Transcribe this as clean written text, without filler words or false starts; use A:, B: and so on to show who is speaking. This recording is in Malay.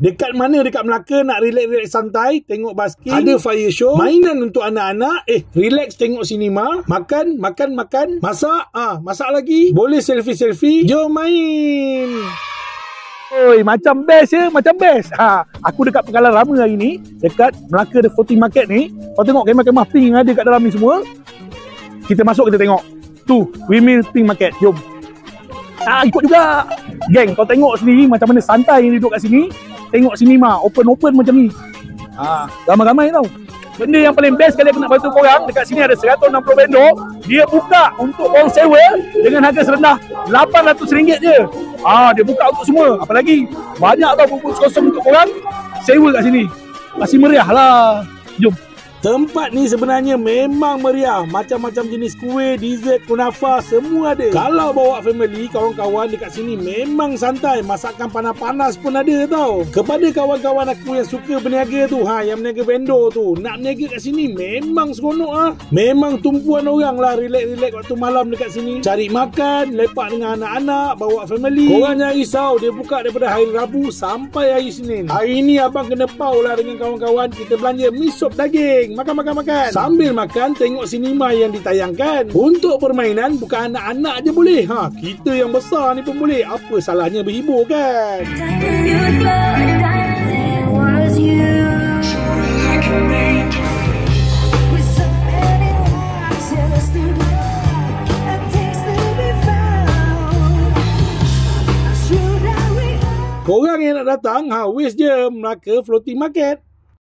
A: Dekat mana dekat Melaka nak relax-relax santai, tengok basking, ada fire show, mainan untuk anak-anak, relax tengok sinema, makan, masak, masak lagi, boleh selfie-selfie, jom main. Oi, macam best ya, macam best. Aku dekat Pegalan Lama hari ni, dekat Melaka The Floating Market ni. Kau tengok kemah-kemah pink yang ada kat dalam ni semua. Kita masuk, kita tengok. Tu, Windmill Pink Market. Jom. Ikut juga. Geng, kau tengok sendiri macam mana santai yang duduk kat sini. Tengok sinema, open-open macam ni. Ramai-ramai tau. Benda yang paling best kali aku nak bantu korang, dekat sini ada 160 vendor. Dia buka untuk orang sewa dengan harga serendah RM800 je. Dia buka untuk semua. Apalagi banyak tau bungkus kosong untuk korang sewa kat sini. Masih meriah lah. Jom. Tempat ni sebenarnya memang meriah. Macam-macam jenis kuih, dessert, kunafa, semua ada. Kalau bawa family, kawan-kawan dekat sini memang santai. Masakan panas-panas pun ada tau. Kepada kawan-kawan aku yang suka berniaga tu, yang berniaga vendor tu, nak berniaga kat sini memang seronok . Memang tumpuan orang lah relax-relax waktu malam dekat sini. Cari makan, lepak dengan anak-anak, bawa family. Korang jangan risau, dia buka daripada hari Rabu sampai hari Senin. Hari ni abang kena pau lah dengan kawan-kawan. Kita belanja mi sop daging. Makan. Sambil makan, tengok sinema yang ditayangkan. Untuk permainan, bukan anak-anak je boleh. Kita yang besar ni pun boleh. Apa salahnya berhibur kan? Korang yang nak datang, wis je Melaka Floating Market.